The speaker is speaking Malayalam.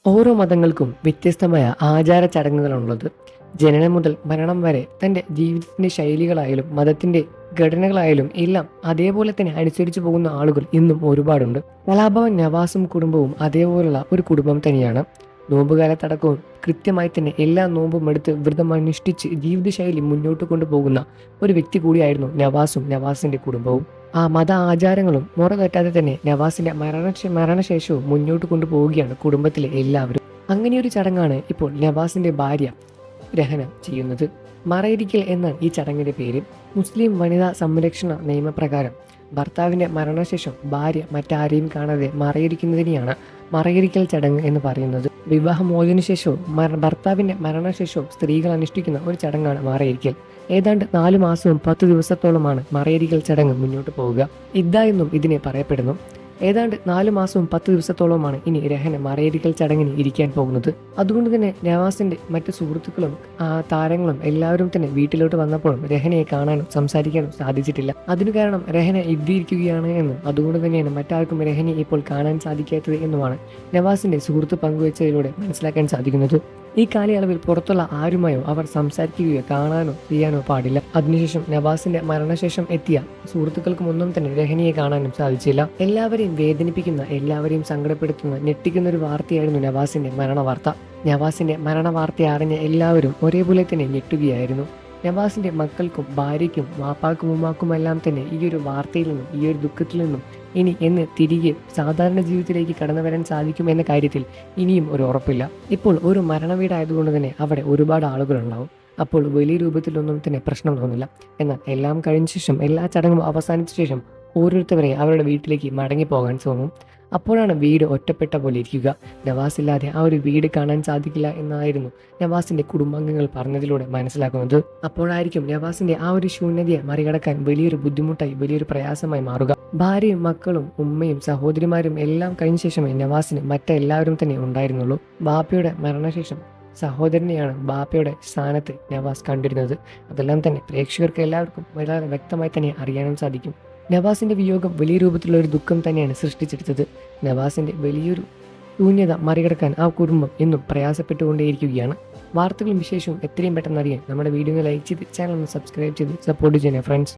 ഓരോ മതങ്ങൾക്കും വ്യത്യസ്തമായ ആചാര ചടങ്ങുകളാണുള്ളത്. ജനനം മുതൽ മരണം വരെ തൻ്റെ ജീവിതത്തിൻ്റെ ശൈലികളായാലും മതത്തിൻ്റെ ഘടനകളായാലും എല്ലാം അതേപോലെ തന്നെ അനുസരിച്ചു പോകുന്ന ആളുകൾ ഇന്നും ഒരുപാടുണ്ട്. കലാഭവൻ നവാസും കുടുംബവും അതേപോലുള്ള ഒരു കുടുംബം തന്നെയാണ്. നോമ്പുകാലത്തടക്കവും കൃത്യമായി തന്നെ എല്ലാ നോമ്പും എടുത്ത് വ്രതം അനുഷ്ഠിച്ച് ജീവിതശൈലി മുന്നോട്ട് കൊണ്ടുപോകുന്ന ഒരു വ്യക്തി കൂടിയായിരുന്നു നവാസും നവാസിൻ്റെ കുടുംബവും. ആ മത ആചാരങ്ങളും മുറ തെറ്റാതെ തന്നെ നവാസിന്റെ മരണശേഷവും മുന്നോട്ട് കൊണ്ടുപോവുകയാണ് കുടുംബത്തിലെ എല്ലാവരും. അങ്ങനെയൊരു ചടങ്ങാണ് ഇപ്പോൾ നവാസിന്റെ ഭാര്യ രഹന ചെയ്യുന്നത്. മറയിരിക്കൽ എന്നാണ് ഈ ചടങ്ങിന്റെ പേര്. മുസ്ലിം വനിതാ സംരക്ഷണ നിയമപ്രകാരം ഭർത്താവിന്റെ മരണശേഷം ഭാര്യ മറ്റാരെയും കാണാതെ മറയിരിക്കുന്നതിനെയാണ് മറയിരിക്കൽ ചടങ്ങ് എന്ന് പറയുന്നത്. വിവാഹമോചനശേഷവും ഭർത്താവിന്റെ മരണശേഷവും സ്ത്രീകൾ അനുഷ്ഠിക്കുന്ന ഒരു ചടങ്ങാണ് മറയിരിക്കൽ. ഏതാണ്ട് 4 മാസവും 10 ദിവസത്തോളമാണ് മറയിരിക്കൽ ചടങ്ങ് മുന്നോട്ട് പോവുക. ഇദ്ദ എന്നും ഇതിനെ പറയപ്പെടുന്നു. ഏതാണ്ട് 4 മാസവും 10 ദിവസത്തോളമാണ് ഇനി രഹന മറയിരിക്കൽ ചടങ്ങിന് ഇരിക്കാൻ പോകുന്നത്. അതുകൊണ്ട് തന്നെ നവാസിന്റെ മറ്റു സുഹൃത്തുക്കളും താരങ്ങളും എല്ലാവരും തന്നെ വീട്ടിലോട്ട് വന്നപ്പോഴും രഹനയെ കാണാനും സംസാരിക്കാനും സാധിച്ചിട്ടില്ല. അതിനു കാരണം രഹന ഇദ്ദയിരിക്കുകയാണ് എന്നും അതുകൊണ്ട് തന്നെയാണ് മറ്റാർക്കും രഹനയെ ഇപ്പോൾ കാണാൻ സാധിക്കാത്തത് എന്നുമാണ് നവാസിന്റെ സുഹൃത്ത് പങ്കുവച്ചതിലൂടെ മനസ്സിലാക്കാൻ സാധിക്കുന്നത്. ഈ കാലയളവിൽ പുറത്തുള്ള ആരുമായോ അവർ സംസാരിക്കുകയോ കാണാനോ ചെയ്യാനോ പാടില്ല. അതിനുശേഷം നവാസിന്റെ മരണശേഷം എത്തിയ സുഹൃത്തുക്കൾക്കും ഒന്നും തന്നെ രഹനയെ കാണാനും സാധിച്ചില്ല. എല്ലാവരെയും വേദനിപ്പിക്കുന്ന, എല്ലാവരെയും സങ്കടപ്പെടുത്തുന്ന, ഞെട്ടിക്കുന്ന ഒരു വാർത്തയായിരുന്നു നവാസിന്റെ മരണവാർത്ത. നവാസിന്റെ മരണവാർത്ത അറിഞ്ഞ എല്ലാവരും ഒരേപോലെ തന്നെ ഞെട്ടുകയായിരുന്നു. നവാസിന്റെ മക്കൾക്കും ഭാര്യയ്ക്കും വാപ്പാക്കും ഉമ്മാക്കുമെല്ലാം തന്നെ ഈ ഒരു വാർത്തയിൽ നിന്നും ഈ ഒരു ദുഃഖത്തിൽ നിന്നും ഇനി എന്ന് തിരികെ സാധാരണ ജീവിതത്തിലേക്ക് കടന്നു വരാൻ സാധിക്കും എന്ന കാര്യത്തിൽ ഇനിയും ഒരു ഉറപ്പില്ല. ഇപ്പോൾ ഒരു മരണവീടായതുകൊണ്ട് തന്നെ അവിടെ ഒരുപാട് ആളുകളുണ്ടാവും. അപ്പോൾ വലിയ രൂപത്തിലൊന്നും തന്നെ പ്രശ്നം തോന്നില്ല. എന്നാൽ എല്ലാം കഴിഞ്ഞ ശേഷം, എല്ലാ ചടങ്ങും അവസാനിച്ച ശേഷം ഓരോരുത്തരെ അവരുടെ വീട്ടിലേക്ക് മടങ്ങി പോകാൻ തോന്നും. അപ്പോഴാണ് വീട് ഒറ്റപ്പെട്ട പോലെ ഇരിക്കുക. നവാസ് ഇല്ലാതെ ആ ഒരു വീട് കാണാൻ സാധിക്കില്ല എന്നായിരുന്നു നവാസിന്റെ കുടുംബാംഗങ്ങൾ പറഞ്ഞതിലൂടെ മനസ്സിലാക്കുന്നത്. അപ്പോഴായിരിക്കും നവാസിന്റെ ആ ഒരു ശൂന്യതയെ മറികടക്കാൻ വലിയൊരു ബുദ്ധിമുട്ടായി, വലിയൊരു പ്രയാസമായി മാറുക. ഭാര്യയും മക്കളും ഉമ്മയും സഹോദരിമാരും എല്ലാം കഴിഞ്ഞ ശേഷമേ നവാസിന് മറ്റെല്ലാവരും തന്നെ ഉണ്ടായിരുന്നുള്ളൂ. ബാപ്പയുടെ മരണശേഷം സഹോദരനെയാണ് ബാപ്പയുടെ സ്ഥാനത്ത് നവാസ് കണ്ടിരുന്നത്. അതെല്ലാം തന്നെ പ്രേക്ഷകർക്ക് എല്ലാവർക്കും വളരെ വ്യക്തമായി തന്നെ അറിയാനും സാധിക്കും. നവാസിന്റെ വിയോഗം വലിയ രൂപത്തിലുള്ള ഒരു ദുഃഖം തന്നെയാണ് സൃഷ്ടിച്ചെടുത്തത്. നവാസിന്റെ വലിയൊരു ശൂന്യത മറികടക്കാൻ ആ കുടുംബം എന്നും പ്രയാസപ്പെട്ടുകൊണ്ടേയിരിക്കുകയാണ്. വാർത്തകളും വിശേഷവും എത്രയും പെട്ടെന്ന് അറിയാൻ നമ്മുടെ വീഡിയോ ലൈക്ക് ചെയ്ത് ചാനൽ ഒന്ന് സബ്സ്ക്രൈബ് ചെയ്ത് സപ്പോർട്ട് ചെയ്യണേ ഫ്രണ്ട്സ്.